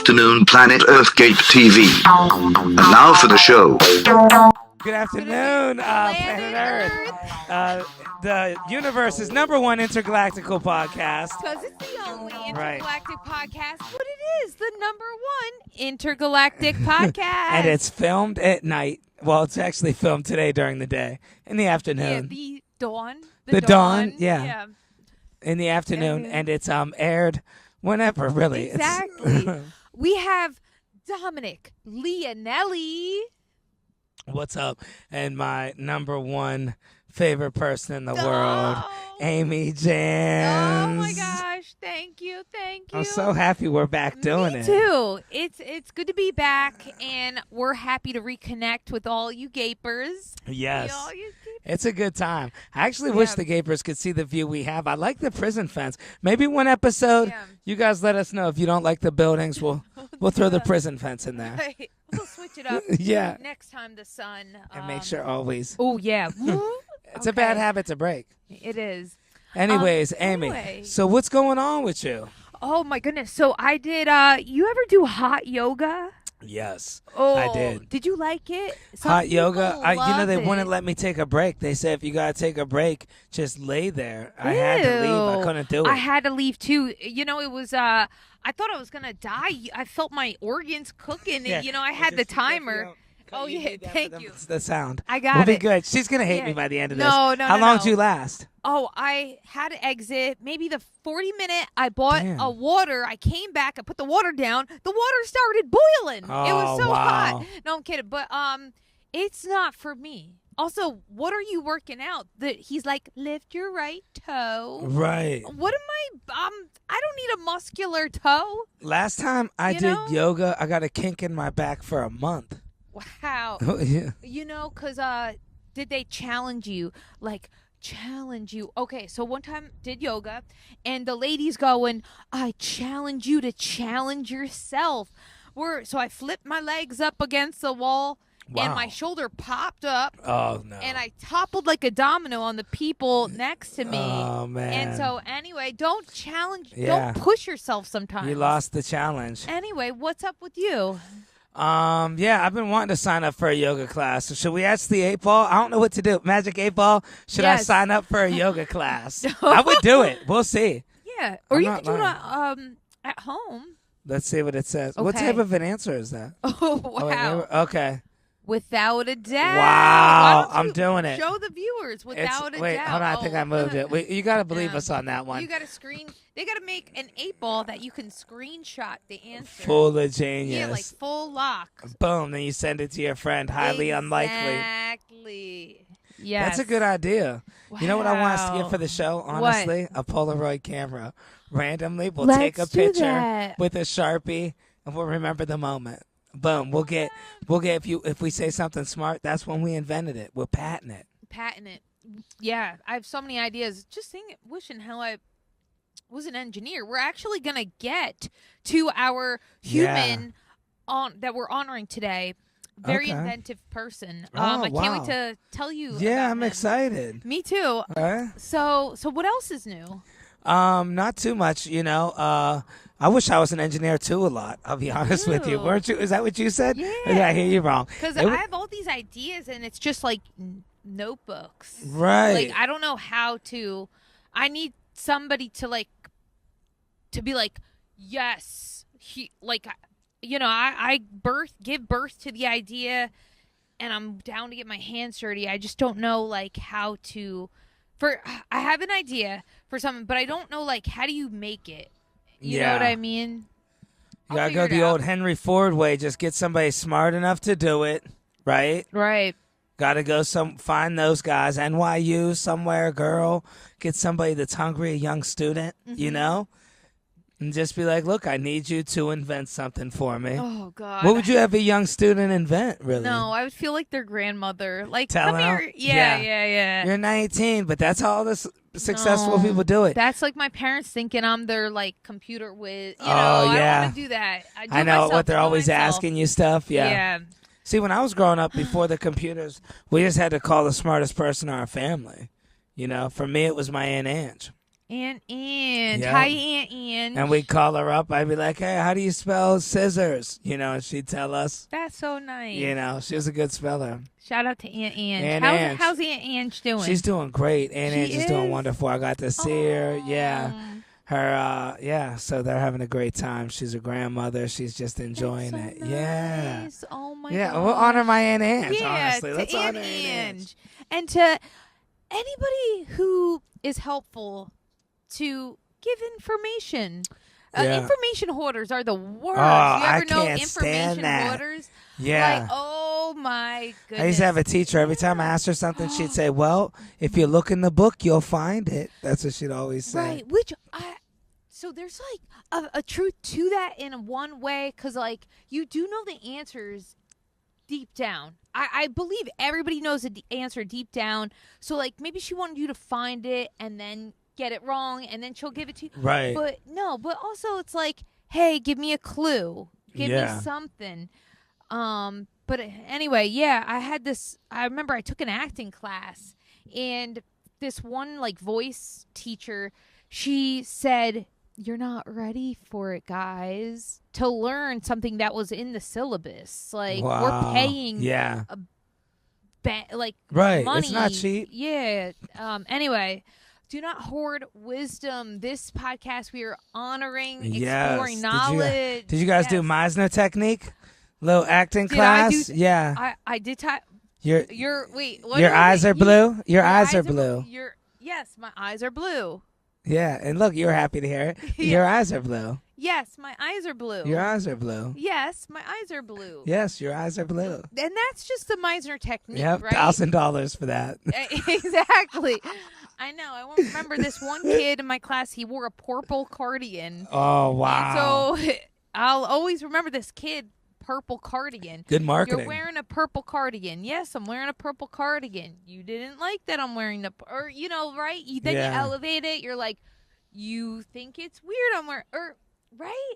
afternoon, Planet Earthgate TV. And now for the show. Good afternoon, Planet Earth. The universe's #1 intergalactical podcast. Because it's the only intergalactic podcast, but it is the #1 intergalactic podcast. And it's filmed at night. Well, it's actually filmed today during the day. In the afternoon. Yeah, the dawn. The dawn, yeah. In the afternoon. And it's aired whenever, really. Exactly. We have Dominic, Leonell. What's up? And my #1 favorite person in the world, Amy Jans. Oh my gosh, thank you. I'm so happy we're back doing it. Me too. It's good to be back, and we're happy to reconnect with all you gapers. Yes. All you It's a good time. I actually wish the gapers could see the view we have. I like the prison fence. Maybe one episode, you guys let us know if you don't like the buildings. We'll throw the prison fence in there. Right. We'll switch it up. Yeah. Next time the sun. And make sure always. Oh yeah. It's a bad habit to break. It is. Anyways, Amy. So what's going on with you? Oh my goodness. So I did. You ever do hot yoga? Yes, Oh, I did. Did you like it? Hot yoga. They wouldn't let me take a break. They said if you gotta take a break, just lay there. I had to leave. I couldn't do it. I had to leave too. It was. I thought I was gonna die. I felt my organs cooking. Yeah. I had the timer. Oh yeah, thank you. The sound. I got We'll be it. good. She's gonna hate me by the end of this. No. How long did you last? Oh, I had to exit. Maybe the 40-minute. I bought a water. I came back. I put the water down. The water started boiling. Oh, it was so wow. hot. No, I'm kidding. But it's not for me. Also, what are you working out? He's like, lift your right toe. Right. What am I? I don't need a muscular toe. Last time I did yoga, I got a kink in my back for a month. Wow. Yeah. Because did they challenge you? Challenge you. Okay, so one time did yoga, and the lady's going, I challenge you to challenge yourself. So I flipped my legs up against the wall, and my shoulder popped up. Oh, no. And I toppled like a domino on the people next to me. Oh, man. And so anyway, don't push yourself sometimes. You lost the challenge. Anyway, what's up with you? I've been wanting to sign up for a yoga class. So should we ask the 8-ball? I don't know what to do. Magic 8-ball, should I sign up for a yoga class? I would do it. We'll see. Yeah. Or you could do it at home. Let's see what it says. Okay. What type of an answer is that? Oh, wow. Okay. Without a doubt. Wow, I'm doing it. Show the viewers without a doubt. Wait, hold on. I think I moved it. You got to believe us on that one. You got to they got to make an 8-ball that you can screenshot the answer. Full of genius. Yeah, like full lock. Boom. Then you send it to your friend. Highly unlikely. Exactly. Yes. That's a good idea. Wow. You know what I want us to get for the show, honestly? What? A Polaroid camera. Randomly, we'll take a do picture that. with a Sharpie, and we'll remember the moment. Boom. We'll get if we say something smart, that's when we invented it. We'll patent it. Yeah, I have so many ideas. Just wishing how I was an engineer. We're actually gonna get to our human that we're honoring today. Very inventive person. I can't wait to tell you. Yeah, I'm him. excited. Me too. So what else is new? Not too much, I wish I was an engineer too a lot. I'll be honest with you. Weren't you? Is that what you said? Yeah. Or did I hear you wrong? Because I have all these ideas, and it's just like notebooks. Right. I don't know how to. I need somebody to be like, yes, I give birth to the idea, and I'm down to get my hands dirty. I just don't know how to. I have an idea for something, but I don't know how do you make it. You know what I mean? You gotta go the old Henry Ford way. Just get somebody smart enough to do it, right? Right. Gotta go find those guys. NYU somewhere, girl. Get somebody that's hungry, a young student, and just be like, look, I need you to invent something for me. Oh, God. What would you have a young student invent, really? No, I would feel like their grandmother. Tell come them? here. Yeah. You're 19, but that's how all the successful people do it. That's like my parents thinking I'm their computer whiz. I don't want to do that. I know what they're always asking you stuff. Yeah. See, when I was growing up, before the computers, we just had to call the smartest person in our family. For me, it was my Aunt Ange. Aunt Ange. Yeah. Hi, Aunt Ange. And we'd call her up. I'd be like, hey, how do you spell scissors? And she'd tell us. That's so nice. She was a good speller. Shout out to Aunt Ange. Aunt Ange. How's Aunt Ange doing? She's doing great. Aunt Ange is doing is? wonderful. I got to see her. Yeah. Her, so they're having a great time. She's a grandmother. She's just enjoying That's so it. Yeah. nice. Oh my Yeah, gosh. we'll honor my Aunt Ange, Yeah, honestly. to Let's Aunt honor Aunt Ange. Ange. And to anybody who is helpful to give information. Yeah. Information hoarders are the worst. Oh, you ever I know can't stand information that. hoarders? Yeah. Like, oh my goodness. I used to have a teacher. Every time I asked her something, she'd say, well, if you look in the book, you'll find it. That's what she'd always say. Right, so there's like a truth to that in one way, because like you do know the answers deep down. I believe everybody knows the answer deep down. So like maybe she wanted you to find it and then get it wrong and then she'll give it to you. Right. But also it's like, hey, give me a clue. Give me something. But anyway, yeah, I remember I took an acting class, and this one like voice teacher, she said, you're not ready for it, guys, to learn something that was in the syllabus. Like, we're paying right. money. It's not cheap. Yeah. Anyway, do not hoard wisdom. This podcast, we are honoring, exploring knowledge. Did you guys do Meisner technique? Little acting class? Yeah. I did type. Your Your eyes are blue? Your eyes are blue. Yes, my eyes are blue. Yeah, and look, you're happy to hear it. Your eyes are blue. Yes, my eyes are blue. Your eyes are blue. Yes, my eyes are blue. Yes, your eyes are blue. And that's just the Meisner technique, Yep, right? $1,000 for that. Exactly. I know. I remember this one kid in my class, he wore a purple cardigan. Oh, wow. And so I'll always remember this kid, purple cardigan. Good marketing. You're wearing a purple cardigan. Yes, I'm wearing a purple cardigan. You didn't like that I'm wearing right? Then you elevate it. You're like, you think it's weird I'm wearing, right?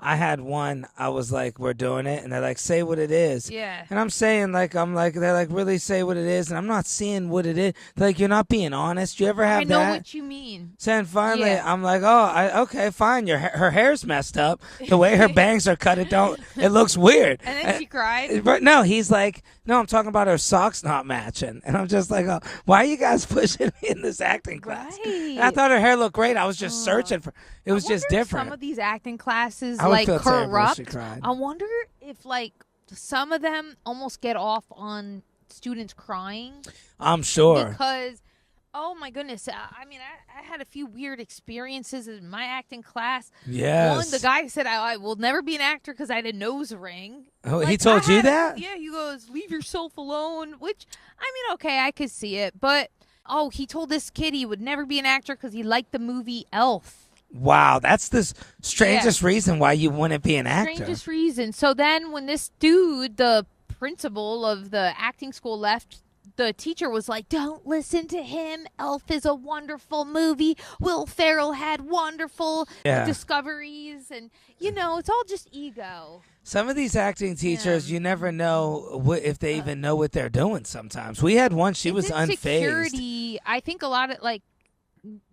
I had one, I was like, we're doing it, and they're like, say what it is. Yeah. And I'm saying, they're like, really say what it is, and I'm not seeing what it is. They're like, you're not being honest. You ever have that? I know what you mean. So then finally, I'm like, okay, fine. Her hair's messed up. The way her bangs are cut, it looks weird. And then she cried. But no, he's like, no, I'm talking about her socks not matching. And I'm just like, oh, why are you guys pushing me in this acting class? Right. And I thought her hair looked great. I was just searching for it. Was just different. Some of these acting classes I would feel terrible if corrupt. she cried. I wonder if like some of them almost get off on students crying. I'm sure. Because, oh my goodness, I mean, I had a few weird experiences in my acting class. Yes. One, the guy said I will never be an actor because I had a nose ring. Oh, he told you that? Yeah, he goes, leave yourself alone, which, I mean, okay, I could see it. But, he told this kid he would never be an actor because he liked the movie Elf. Wow, that's the strangest reason why you wouldn't be an actor. Strangest reason. So then when this dude, the principal of the acting school, left, the teacher was like, don't listen to him. Elf is a wonderful movie. Will Ferrell had wonderful discoveries. And, it's all just ego. Some of these acting teachers, you never know if they even know what they're doing sometimes. We had one, she was unfazed. Security, I think a lot of,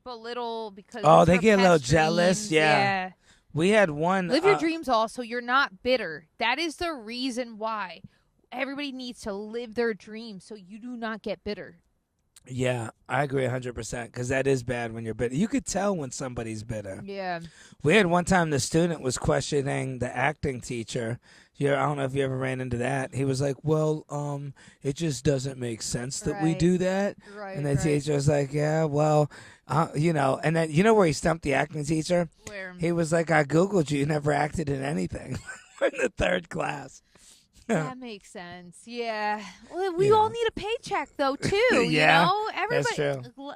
belittle because they get a little jealous. Yeah. We had one. Live your dreams also. You're not bitter. That is the reason why everybody needs to live their dreams so you do not get bitter. Yeah, I agree 100% because that is bad when you're bitter. You could tell when somebody's bitter. Yeah. We had one time the student was questioning the acting teacher. I don't know if you ever ran into that. He was like, well, it just doesn't make sense that we do that. Right, and the teacher was like, yeah, well, and then where he stumped the acting teacher? Where? He was like, I Googled you. You never acted in anything. We're in the third class. That makes sense. Yeah. Well, we all need a paycheck, though, too. Yeah, Everybody, that's true.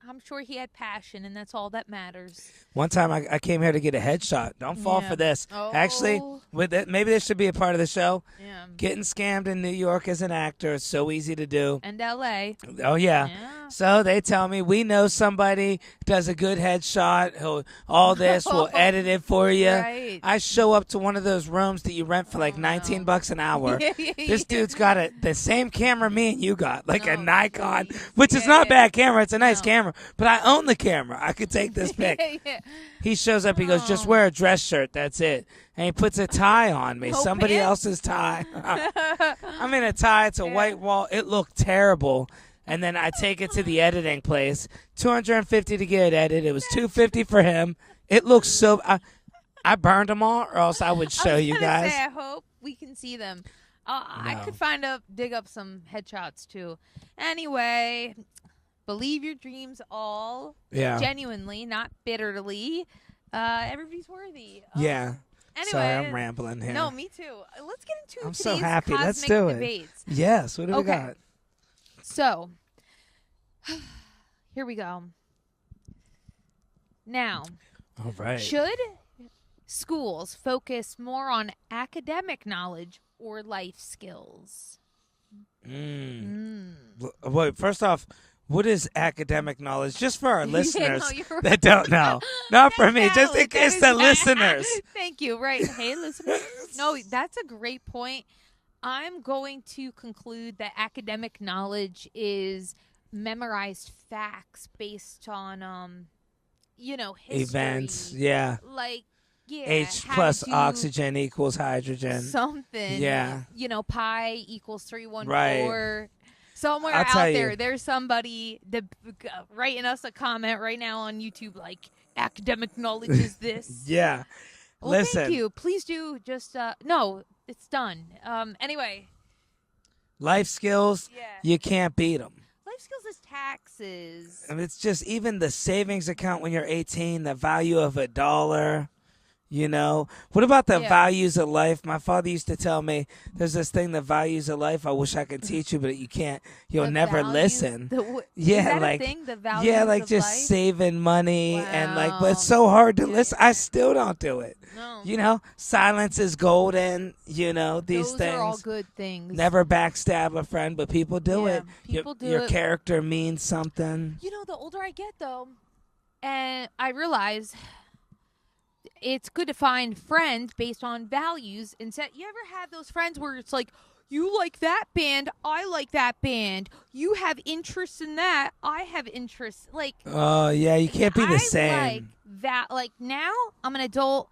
I'm sure he had passion, and that's all that matters. One time I came here to get a headshot. Don't fall for this. Oh. Actually, maybe this should be a part of the show. Yeah. Getting scammed in New York as an actor is so easy to do. And L.A. Oh, yeah. So they tell me, we know somebody does a good headshot. All this, we'll edit it for you. Right. I show up to one of those rooms that you rent for like $19 an hour. This dude's got the same camera me and you got, like a Nikon, which is not a bad camera. It's a nice camera, but I own the camera. I could take this pic. He shows up. He goes, just wear a dress shirt. That's it. And he puts a tie on me. Somebody else's tie. I'm in a tie. It's a white wall. It looked terrible. And then I take it to the editing place. $250 to get it edited. It was $250 for him. It looks so. I burned them all, or else I would show you guys. I hope we can see them. I could dig up some headshots too. Anyway, believe your dreams all. Yeah. Genuinely, not bitterly. Everybody's worthy. Yeah. Anyway, sorry, I'm rambling here. No, me too. Let's get into I'm today's so happy. cosmic Let's do debates. it. Yes. What do we got? So, here we go. Now, all right. Should schools focus more on academic knowledge or life skills? Wait, first off, what is academic knowledge? Just for our listeners right. that don't know. Not for me, just in case the listeners. Thank you. Right. Hey, listeners. No, that's a great point. I'm going to conclude that academic knowledge is memorized facts based on, history. Events, yeah. Like, yeah. H plus oxygen equals hydrogen. Something. Yeah. Pi equals 314. Right. Somewhere I'll out there, you. there's somebody writing us a comment right now on YouTube like, academic knowledge is this. Yeah. Well, Listen. thank you. Please do just, no, it's done. Anyway. Life skills, you can't beat them. Life skills is taxes. I mean, it's just even the savings account when you're 18, the value of $1. What about the values of life? My father used to tell me there's this thing, the values of life. I wish I could teach you, but you can't. You'll never listen. Is that a thing, the values of just life? Saving money and but it's so hard to listen. I still don't do it. No. Silence is golden. These Those things. are all good things. Never backstab a friend, but people do it. People do your it. character means something. The older I get, though, and I realize it's good to find friends based on values. And you ever have those friends where it's like, you like that band, I like that band. You have interests in that, I have interests. Like, oh yeah, you can't be the same. Like that. Like now, I'm an adult.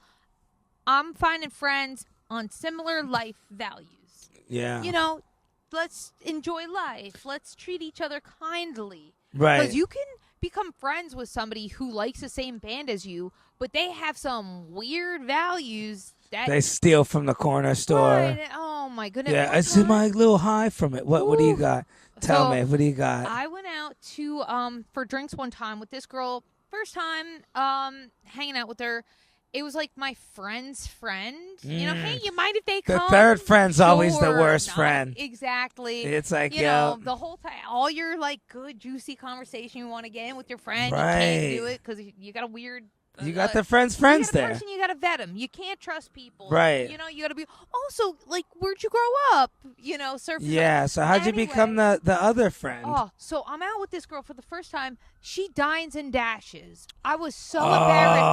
I'm finding friends on similar life values. Yeah. Let's enjoy life. Let's treat each other kindly. Right. Because you can become friends with somebody who likes the same band as you, but they have some weird values that they steal from the corner store. Right. Oh my goodness. Yeah, I see my little high from it. What do you got? Tell me, what do you got? I went out to for drinks one time with this girl. First time hanging out with her. It was like my friend's friend. Hey, you mind if they come? The third friend's always the Sure. worst No, friend. Exactly. It's like, the whole time, all your like good, juicy conversation you want to get in with your friend, you Right. can't do it because you got a weird. You got the friends there. Person, you got to vet them. You can't trust people. Right. You got to be. Also, like, where'd you grow up? Surf. Yeah. So how'd you become the other friend? Oh, so I'm out with this girl for the first time. She dines and dashes. I was so embarrassed.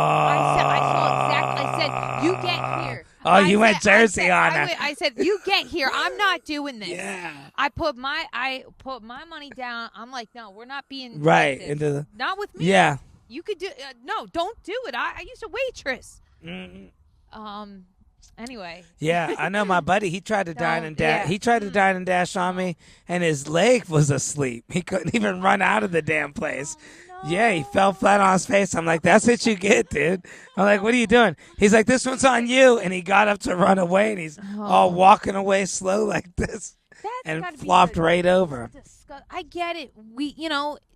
I said, you get here. Oh, you went Jersey on her. I said, you get here. I'm not doing this. Yeah. I put my money down. I'm like, no, we're not being right like into the. Not with me. Yeah. You could do no, don't do it. I used to waitress. Anyway. Yeah, I know my buddy. He tried to dine and dash. Yeah. He tried to dine and dash on me, and his leg was asleep. He couldn't even run out of the damn place. Oh, no. Yeah, he fell flat on his face. I'm like, that's what you get, dude. I'm like, what are you doing? He's like, this one's on you. And he got up to run away, and he's all walking away slow like this, and flopped right over. I get it.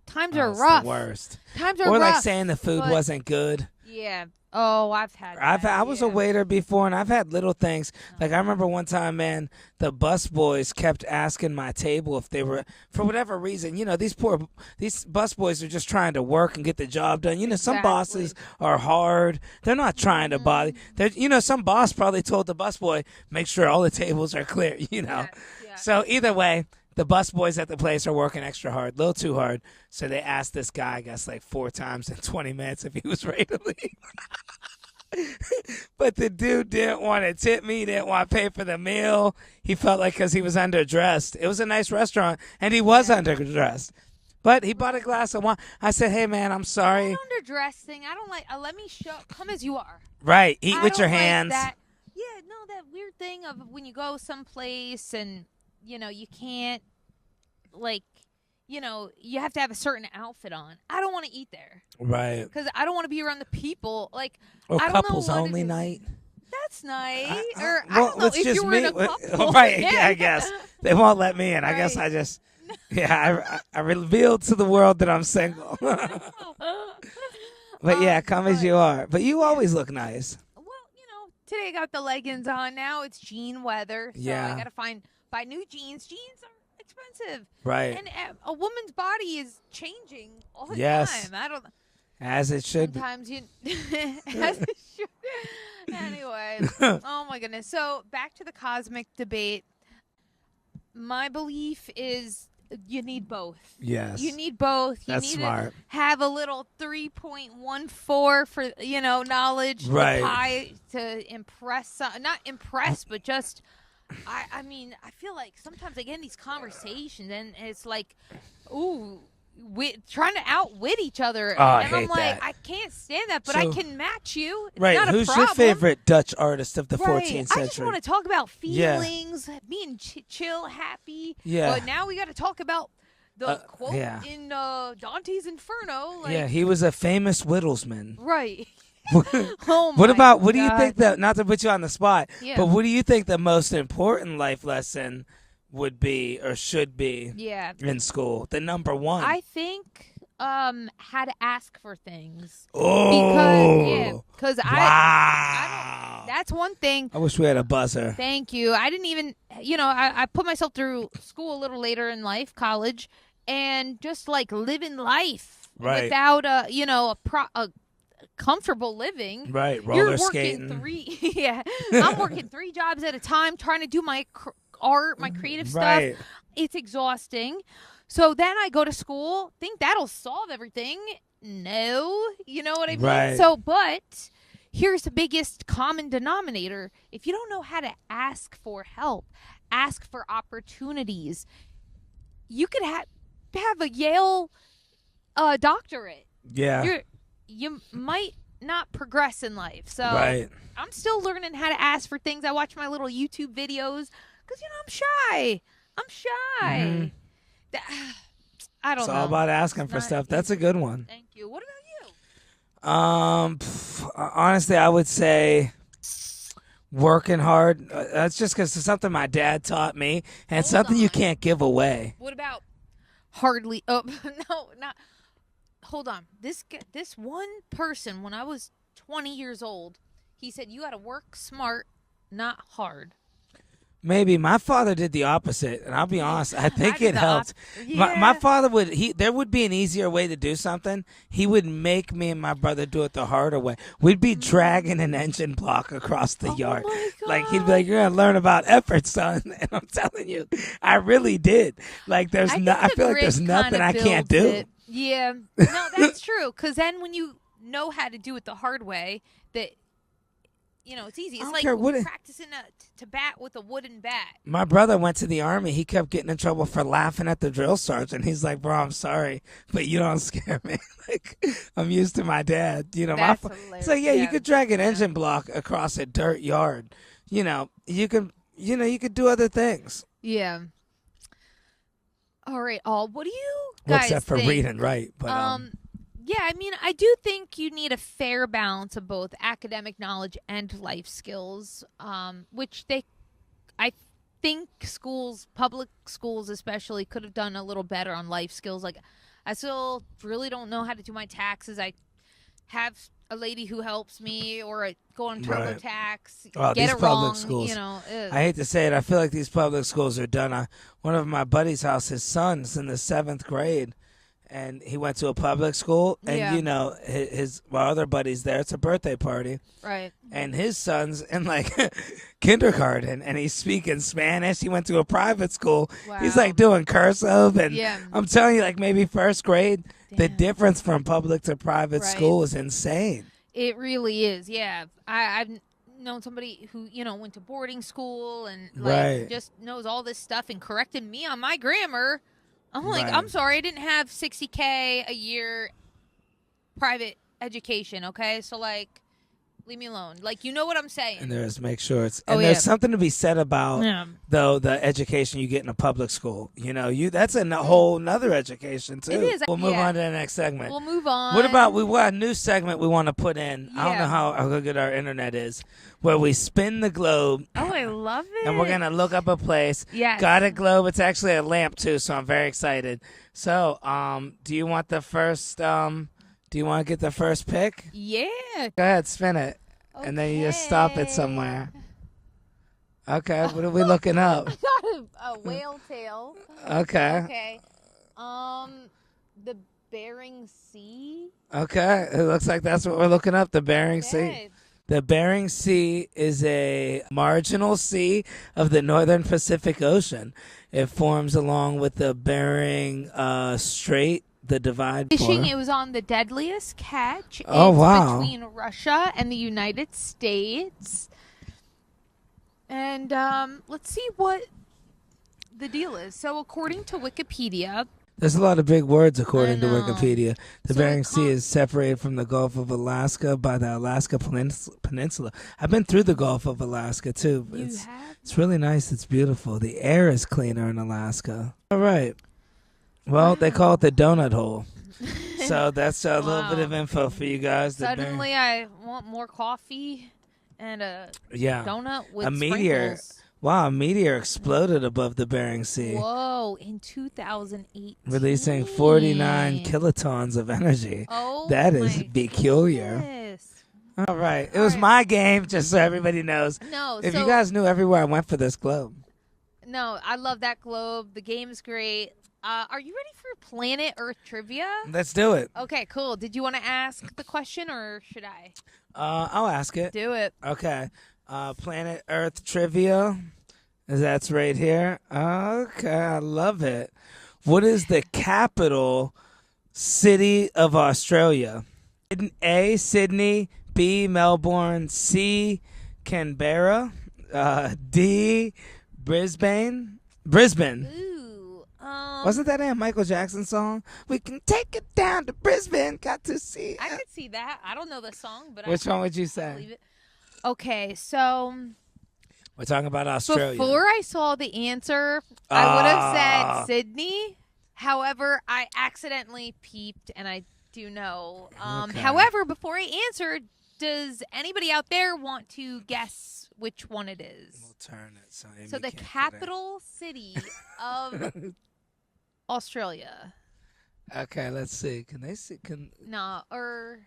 Times are It's rough. the worst. Times are or rough. like saying the food wasn't good. Yeah. Oh, I've had that. I was a waiter before, and I've had little things. Like I remember one time, man, the bus boys kept asking my table if they were, for whatever reason, these bus boys are just trying to work and get the job done. Some bosses are hard. They're not trying to bother. Some boss probably told the bus boy, make sure all the tables are clear. Yeah. So either way, the bus boys at the place are working extra hard, a little too hard. So they asked this guy, I guess, like 4 times in 20 minutes if he was ready to leave. But the dude didn't want to tip me. He didn't want to pay for the meal. He felt like because he was underdressed. It was a nice restaurant, and he was underdressed. But he bought a glass of wine. I said, hey, man, I'm sorry. That underdressed thing, I don't like. Let me come as you are. Right. Eat I with your don't like hands. that. Yeah, no, that weird thing of when you go someplace and, you can't, like, you have to have a certain outfit on. I don't want to eat there. Right. Because I don't want to be around the people. Like, Or I don't know couples what only it is. night. That's nice. Or I Well, don't know it's if just you were me. in a couple. Right, Yeah. I guess. They won't let me in. I guess Right. I just, I revealed to the world that I'm single. But yeah, come as you are. But you always look nice. Well, today I got the leggings on. Now it's jean weather. So Yeah. I got to buy new jeans. Jeans are expensive. Right. And a woman's body is changing all the Yes. time. I don't know. As it should be. Sometimes as it should. Anyway. Oh, my goodness. So back to the cosmic debate. My belief is you need both. Yes. You need both. You That's need smart. to have a little 3.14 for, knowledge. Right. High to impress. Not impress, but just, I mean, I feel like sometimes I get in these conversations and it's like, ooh, trying to outwit each other. Oh, I and I'm hate like, that. I can't stand that, but I So- can match you. It's Right. not a Who's your problem. favorite Dutch artist of the Right. 14th I just century? want to talk about Yeah. feelings, being chill, happy. Yeah. But now we got to talk about the quote yeah. in Dante's Inferno. Like, Yeah, he was a famous whittlesman. right. Oh my What about, what do you God. think that, not to put you on the spot, Yeah. but what do you think the most important life lesson would be or should be Yeah. in school? The number one. I think how to ask for things. Oh. Because Wow. that's one thing. I wish we had a buzzer. Thank you. I didn't even, I put myself through school a little later in life, college, and just like living life Right. without a comfortable living. Right, You're roller working skating. yeah. I'm working 3 jobs at a time trying to do my art, my creative Right. stuff. It's exhausting. So then I go to school, think that'll solve everything. No, you know what I mean? Right. So, but here's the biggest common denominator. If you don't know how to ask for help, ask for opportunities, you could have a Yale doctorate. Yeah. You might not progress in life. So Right. I'm still learning how to ask for things. I watch my little YouTube videos because, I'm shy. Mhm. I don't It's know. all about asking for not stuff. That's a good one. Thank you. What about you? Honestly, I would say working hard. That's just because it's something my dad taught me, and it's Hold something you on. can't give away. What about hardly? Oh, no, not. Hold on. This one person, when I was 20 years old, he said, you got to work smart, not hard. Maybe my father did the opposite, and I'll be honest, I think did it the helped. My Yeah. father there would be an easier way to do something. He would make me and my brother do it the harder way. We'd be dragging an engine block across the yard. my Like he'd be like, "You're gonna learn about effort, son," and I'm telling you, I really did. Like I feel like there's nothing I can't do. It. Yeah. No, that's true. Because then when you know how to do it the hard way, that it's easy. It's don't like care what practicing to bat with a wooden bat. My brother went to the Army. He kept getting in trouble for laughing at the drill sergeant. He's like, "Bro, I'm sorry, but you don't scare me. Like, I'm used to my dad. That's So hilarious. yeah, you Yeah. could drag an engine block across a dirt yard. You could do other things. Yeah. All right, what do you guys Except for think? read and write. But Yeah, I mean, I do think you need a fair balance of both academic knowledge and life skills, which I think public schools especially, could have done a little better on life skills. Like, I still really don't know how to do my taxes. I have a lady who helps me, or go on Right. TurboTax, Oh, get these it public wrong. schools. Ugh. I hate to say it. I feel like these public schools are done. One of my buddy's house, his son's in the 7th grade, and he went to a public school, and Yeah. you know my other buddy's there. It's a birthday party, Right. and his son's in like kindergarten, and he's speaking Spanish. He went to a private school. He's Wow. like doing cursive, and Yeah. I'm telling you, like maybe first grade. The Damn. difference from public to private Right. school is insane. It really is. Yeah. I've known somebody who, went to boarding school and Right. just knows all this stuff and corrected me on my grammar. I'm like, Right. I'm sorry, I didn't have $60K a year private education, okay? So leave me alone. You know what I'm saying. And there's make sure it's Oh, and there's yeah. something to be said about Yeah. though the education you get in a public school. That's a whole nother education too. It is, We'll move yeah. on to the next segment. We'll move on. What about we got a new segment we want to put in? I don't Yeah. know how good our internet is, where we spin the globe Oh, I love it. and we're gonna look up a place. Yes. Got a globe. It's actually a lamp too, so I'm very excited. So, do you want the first? Do you want to get the first pick? Yeah. Go ahead, spin it, and then you just stop it somewhere. Okay, what are we looking up? A whale tail. Okay, Okay. The Bering Sea. okay. It looks like that's what we're looking up. The Bering Sea. Okay. The Bering Sea is a marginal sea of the northern Pacific Ocean. It forms along with the Bering Strait, the divide. Fishing, point. it was on the deadliest catch. Oh, It's wow. between Russia and the United States. And let's see what the deal is. So according to Wikipedia, There's a lot of big words according to I know. Wikipedia. The So Bering it Sea is separated from the Gulf of Alaska by the Alaska Peninsula. I've been through the Gulf of Alaska too. you It's have it's really nice. It's beautiful. The air is cleaner in Alaska. All right. Well, they call it the donut hole. So that's a little bit of Wow. info for you guys. The Bering- suddenly I want more coffee and a yeah. donut with A meteor. sprinkles. Wow, a meteor exploded above the Bering Sea, Whoa, in 2018. releasing 49 kilotons of energy. Oh, That is my peculiar. goodness. All right. It All was right. my game, just so everybody knows. No, If so, you guys knew everywhere I went for this globe. no, I love that globe. The game's great. Are you ready for Planet Earth trivia? Let's do it. Okay, cool. Did you want to ask the question or should I? I'll ask it. Do it. Okay. Planet Earth trivia. That's right here. Okay, I love it. What is the capital city of Australia? A, Sydney. B, Melbourne. C, Canberra. D, Brisbane. Ooh. Wasn't that a Michael Jackson song? We can take it down to Brisbane. Got to see. I could see that. I don't know the song, but Which one would you I believe say? it. Okay, so We're talking about Australia. before I saw the answer, I would have Ah. said Sydney. However, I accidentally peeped, and I do know. Okay. However, before I answered, does anybody out there want to guess which one it is? We'll turn it so Amy So the can't get it. capital city of Australia. Okay, let's see. Can they see? No, or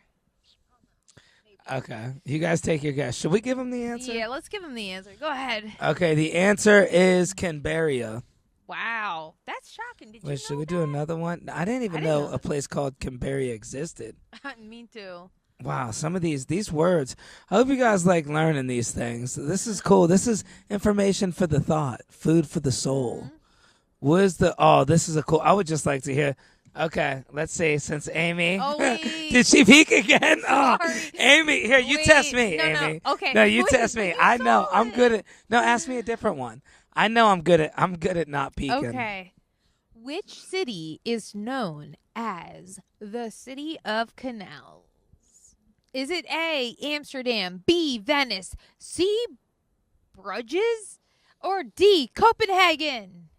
Okay, you guys take your guess. Should we give them the answer? yeah, let's give him the answer. Go ahead. Okay, the answer is Canberra. Wow, that's shocking. Did you Wait, know should we do another one? I didn't even I didn't know know a place called Canberra existed. that? Me too. Wow, some of these words. I hope you guys like learning these things. This is cool. This is information for the thought, food for the soul. Mm-hmm. Where's the? Oh, this is a cool. I would just like to hear. Okay, let's see. Since Amy, Oh, wait. did she peek again? Oh, Sorry. Amy, here you Wait, test me, no, no. Amy. Okay. no, you Wait, test me. you I know saw I'm good it. at. No, ask me a different one. I know I'm good at not peeking. Okay. Which city is known as the City of Canals? Is it A, Amsterdam, B, Venice, C, Bruges, or D, Copenhagen?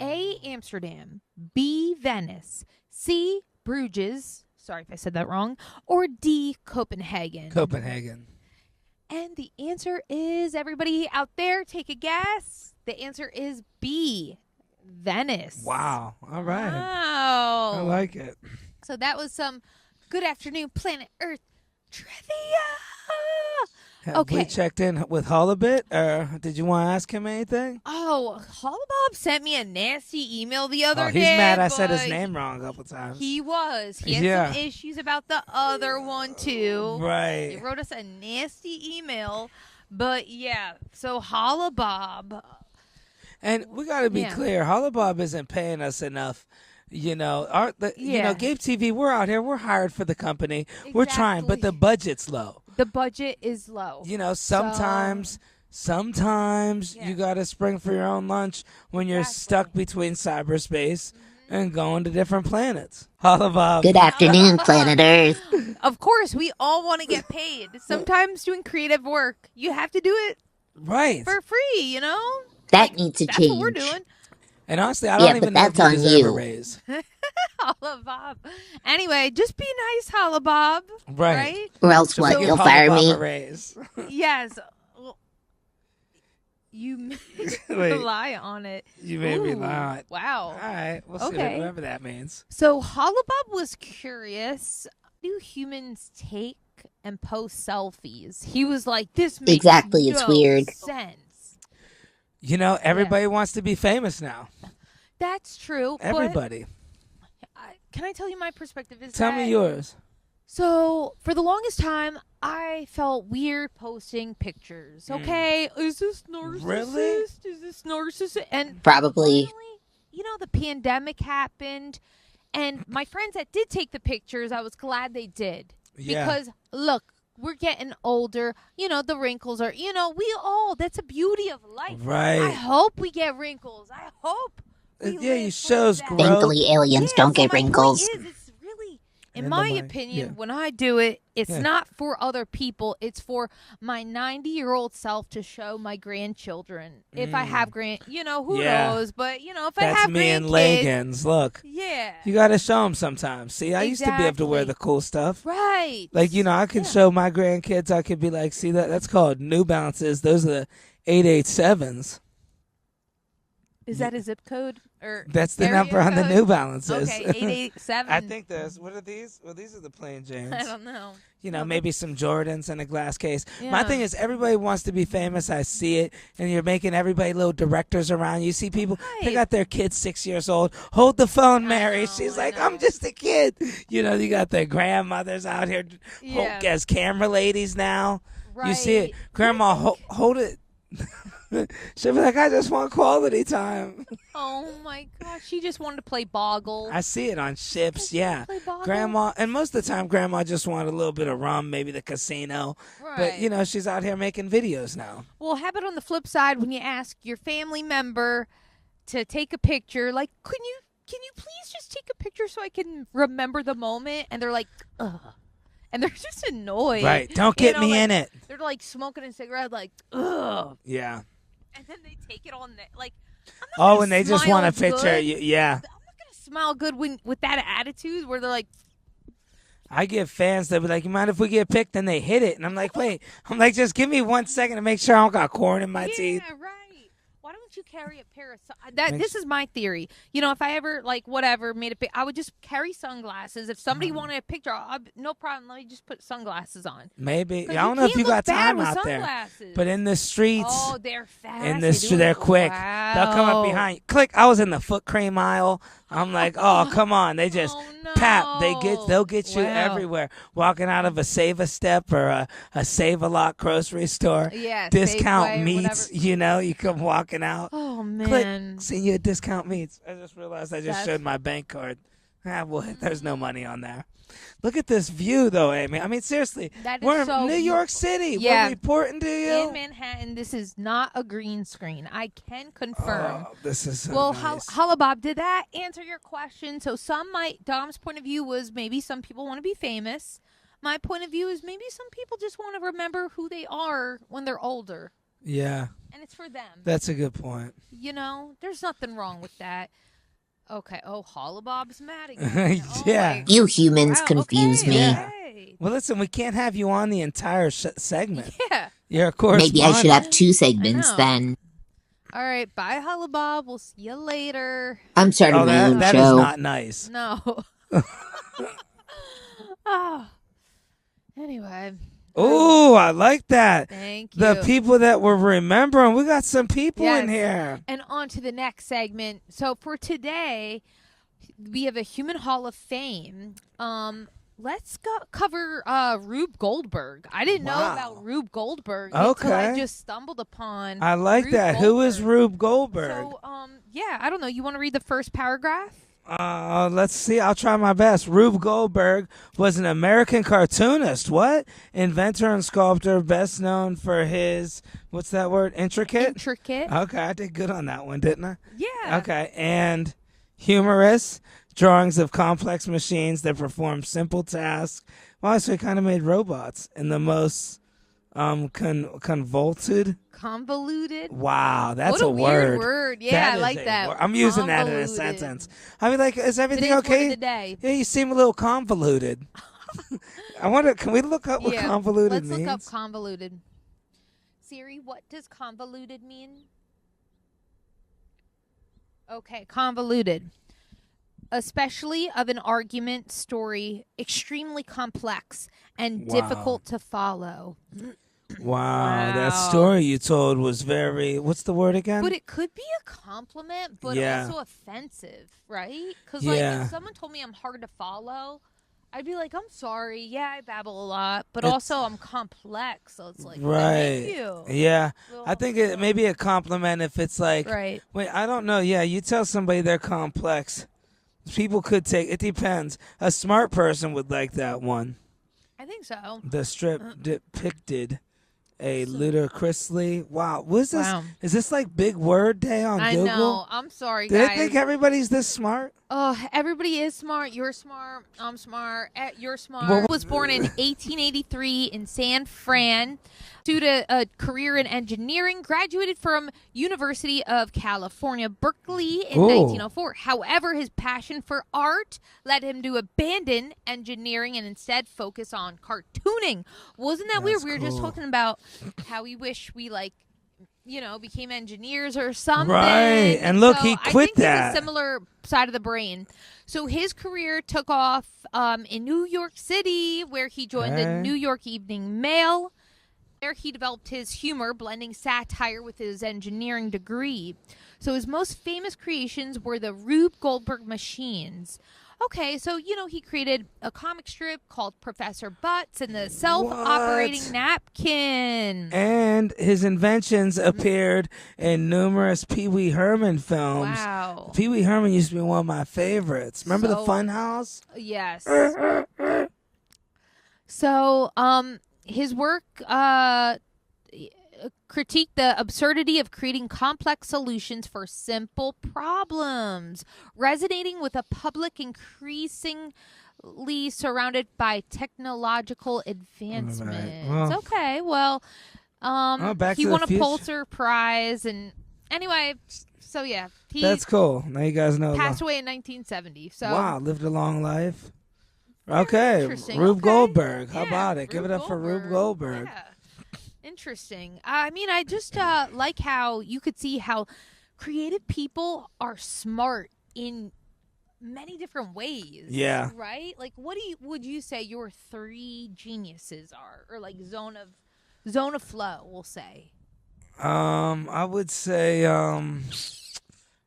A, Amsterdam, B, Venice, C, Bruges, sorry if I said that wrong, or D, Copenhagen? Copenhagen. And the answer is, everybody out there, take a guess. The answer is B, Venice. Wow. All right. Wow. I like it. So that was some Good Afternoon Planet Earth trivia. Have Okay. we checked in with Hull a bit, or did you want to ask him anything? Oh, Bob sent me a nasty email the other Oh, day. he's mad I said his but name wrong a couple times. He was. He had Yeah. some issues about the other one, too. He Right. wrote us a nasty email. But, yeah, so Bob. And we got to be Yeah. clear, Hollabob isn't paying us enough. You know, Yeah. Gabe TV, we're out here, we're hired for the company. We're trying, but the budget's low. The budget is low. You know, sometimes Yeah. you got to spring for your own lunch when you're Exactly. stuck between cyberspace and going to different planets. Hollabob. Good afternoon, planet Earth. Of course, we all want to get paid. Sometimes doing creative work, you have to do it Right. for free, you know? That needs to That's change. what we're doing. And honestly, I don't Yeah, even but know if that's you on deserve a you. raise. Bob. Anyway, just be nice, Bob. Right. Or else Should what? we You'll give fire Hollabob me? a raise? Yes. Well, you made me Wait. rely on it. You made me Ooh, lie. Wow. All right. We'll see Okay. whatever that means. So Bob was curious. Do humans take and post selfies? He was like, "This makes Exactly, it's no weird. sense." You know, everybody wants to be famous now. That's true. Everybody. But can I tell you my perspective? Tell me yours. So for the longest time, I felt weird posting pictures. Okay, is this narcissist? Really? Is this narcissist? And Probably. finally, the pandemic happened, and my friends that did take the pictures, I was glad they did. Yeah. Because look, we're getting older. The wrinkles are. That's a beauty of life. Right. I hope we get wrinkles. I hope. We Yeah, live it for shows that. growth. Thankfully, aliens Yeah, don't so get my point wrinkles. is, it's really, in And my the opinion, yeah. when I do it, it's Yeah. not for other people. It's for my 90-year-old self to show my grandchildren. If I have who Yeah. knows? But, if I That's have me and grandkids. Legans. Look, Yeah. you got to show them sometimes. See, I used to be able to wear Exactly. the cool stuff. Right. Like, I could show my grandkids. I could be like, see, that's called New Balances. Those are the 887s. Is that a zip code? Or That's the area number on the code? New Balances. Okay, 887. I think what are these? Well, these are the plain James. I don't know. Maybe some Jordans in a glass case. Yeah. My thing is, everybody wants to be famous. I see it, and you're making everybody little directors around. You see people, they Right. got their kids 6 years old. Hold the phone, Mary. know, She's I like, know. I'm just a kid. You got their grandmothers out here Yeah. as camera ladies now. Right. You see it. Grandma, hold it. She'll be like, I just want quality time. Oh my gosh, she just wanted to play Boggle. I see it on ships, yeah. Play Boggle. Grandma, and most of the time, Grandma just wanted a little bit of rum, maybe the casino. Right. But, she's out here making videos now. Well, how about on the flip side when you ask your family member to take a picture, like, can you please just take a picture so I can remember the moment? And they're like, ugh. And they're just annoyed. Right. Don't get me in it. They're like smoking a cigarette, like, ugh. Yeah. And then they take it on, like, I'm not Oh, gonna and they just want a smile picture. good. Yeah. I'm not going to smile good with that attitude where they're like, I get fans that be like, you mind if we get picked? And they hit it. And I'm like, wait. I'm like, just give me 1 second to make sure I don't got corn in my teeth. yeah, right. Why don't you carry a pair of this is my theory. If I ever made a pic, I would just carry sunglasses. If somebody wanted a picture, no problem. Let me just put sunglasses on. Maybe. 'Cause I don't know if can't you got look bad time with out there. sunglasses. But in the streets. Oh, they're fast. In They this, do they're it. quick. Wow. They'll come up behind you. Click. I was in the foot cream aisle. I'm like, oh, come on. They just pap. They'll get you Wow. everywhere. Walking out of a Save a Step or a Save a Lot grocery store. Yeah, Discount Safeway or meats. whatever. You come walking out. Oh man. Click. Seen you at Discount Meats. I just realized I just That's- showed my bank card. Well, there's no money on there. Look at this view, though, Amy. I mean, seriously. That is We're in so New York City. Yeah. We're reporting to you. In Manhattan, this is not a green screen. I can confirm. Oh, this is so Well, nice. Bob, did that answer your question? So Dom's point of view was maybe some people want to be famous. My point of view is maybe some people just want to remember who they are when they're older. Yeah, And it's for them. that's a good point. There's nothing wrong with that. Okay. Oh, Bob's mad again. Oh, Yeah. my- You humans Wow, confuse okay, me. Yeah. okay. Well, listen, we can't have you on the entire segment. Yeah. You're a correspondent. Maybe I should have 2 segments know. then. All right. Bye, Bob. We'll see you later. I'm starting Oh, my own that is show. not nice. No. Oh. Anyway, Ooh, I like that. Thank you. The people that we're remembering. We got some people in Yes. here. And on to the next segment. So for today, we have a Human Hall of Fame. Let's cover Rube Goldberg. I didn't know about Rube Goldberg until I just stumbled upon. I like Rube that. Goldberg. Who is Rube Goldberg? So, yeah, I don't know. You want to read the first paragraph? Let's see. I'll try my best. Rube Goldberg was an American cartoonist. What? Inventor and sculptor, best known for his, what's that word? Intricate? Okay, I did good on that one, didn't I? Yeah. Okay, and humorous, drawings of complex machines that perform simple tasks. Well, so he kind of made robots in the most convoluted. Convoluted. Wow, that's what a weird word. Yeah, I like that. I'm using that in a sentence. I mean, like, is everything Today's word okay? of the day. Yeah, you seem a little convoluted. I wonder, can we look up what convoluted means? Let's look up convoluted. Siri, what does convoluted mean? Okay, convoluted. Especially of an argument, story, extremely complex and difficult to follow. Wow, that story you told was very, what's the word again? But it could be a compliment, but also offensive, right? Because if someone told me I'm hard to follow, I'd be like, I'm sorry. Yeah, I babble a lot, but also I'm complex. So it's like, thank you. Yeah. I think it may be a compliment if it's like, wait, I don't know. Yeah, you tell somebody they're complex. People could take, it depends. A smart person would like that one. I think so. The strip depicted a ludicrously. Wow, what's this? Wow. Is this like Big Word Day on Google? I know. I'm sorry, Do guys. they think everybody's this smart? Oh, everybody is smart. You're smart. I'm smart. You're smart. Was born in 1883 in San Fran. Pursued a career in engineering. Graduated from University of California, Berkeley in 1904. However, his passion for art led him to abandon engineering and instead focus on cartooning. Wasn't that weird? We were just talking about how we wish we became engineers or something. Right. And look, he quit that. I think he's a similar side of the brain. So his career took off in New York City, where he joined the New York Evening Mail. There he developed his humor, blending satire with his engineering degree. So his most famous creations were the Rube Goldberg machines. Okay, so, he created a comic strip called Professor Butts and the self-operating napkin. And his inventions appeared in numerous Pee Wee Herman films. Wow. Pee Wee Herman used to be one of my favorites. Remember the Funhouse? Yes. So, his work critique the absurdity of creating complex solutions for simple problems, resonating with a public increasingly surrounded by technological advancements. Right. Well, He won a Pulitzer Prize, and anyway, so yeah, that's cool. Now you guys know. Passed away in 1970. So wow, lived a long life. Okay, Rube Goldberg. How about it? Give it up for Rube Goldberg. Yeah. Interesting. I mean, I just like how you could see how creative people are smart in many different ways. Yeah. Right? Like, what would you say your three geniuses are, or like zone of flow? We'll say.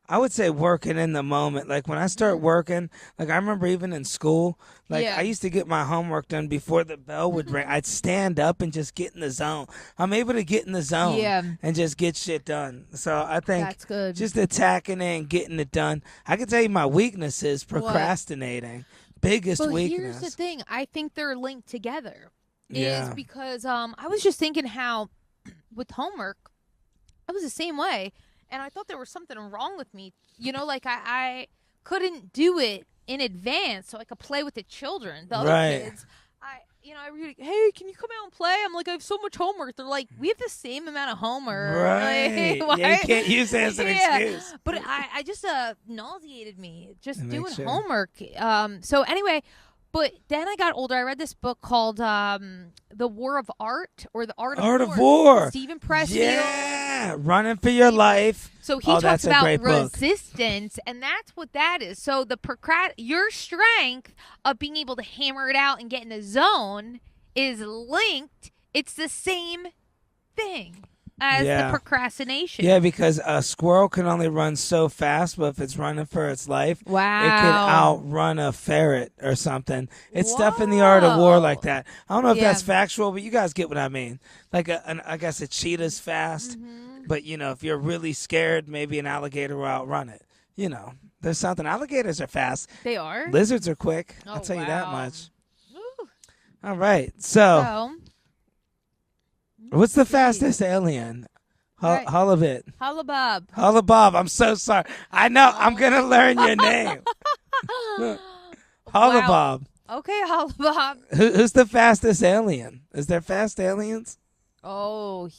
I would say working in the moment. Like when I start working, like I remember even in school, like I used to get my homework done before the bell would ring. I'd stand up and just get in the zone. I'm able to get in the zone and just get shit done. So I think that's good. Just attacking it and getting it done. I can tell you my weakness is procrastinating. Biggest weakness. Here's the thing. I think they're linked together. Is because I was just thinking how with homework, I was the same way. And I thought there was something wrong with me. Like I couldn't do it in advance so I could play with the children, the other kids. I really, hey, can you come out and play? I'm like, I have so much homework. They're like, we have the same amount of homework. Right. Like, you can't use that as an excuse. But I just nauseated me just doing homework. So anyway, but then I got older. I read this book called The War of Art, or The Art of War. Stephen Pressfield. Yeah, running for your life. So he talks about resistance, and that's what that is. So your strength of being able to hammer it out and get in the zone is linked It's the same thing as Yeah. the procrastination. Yeah, because a squirrel can only run so fast, but if it's running for its life, Wow. it can outrun a ferret or something. It's stuff in the art of war like that. I don't know if Yeah. that's factual, but you guys get what I mean. Like, I guess a cheetah's fast, but, if you're really scared, maybe an alligator will outrun it. There's something. Alligators are fast. They are? Lizards are quick. Oh, I'll tell you that wow. much. Woo. All right. So, So, what's the fastest alien? Right. Hullabit. Hullabob. Hullabob. I'm so sorry. I know. I'm going to learn your name. Hullabob. Okay, Hullabob. Who's the fastest alien? Is there fast aliens? Oh,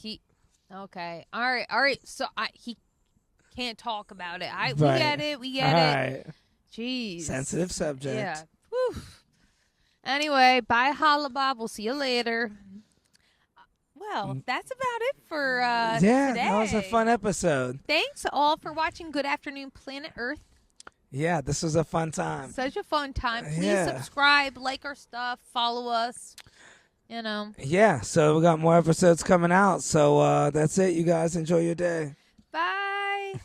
okay. All right. So he can't talk about it. We Right. get it. We get All it. right. Jeez. Sensitive subject. Yeah. Whew. Anyway, bye, Hullabob. We'll see you later. Well, that's about it for Yeah, today. that was a fun episode. Thanks all for watching Good Afternoon Planet Earth. Yeah, this was a fun time. Such a fun time. Please Yeah. subscribe, like our stuff, follow us. Yeah, so we got more episodes coming out. So that's it. You guys enjoy your day. Bye.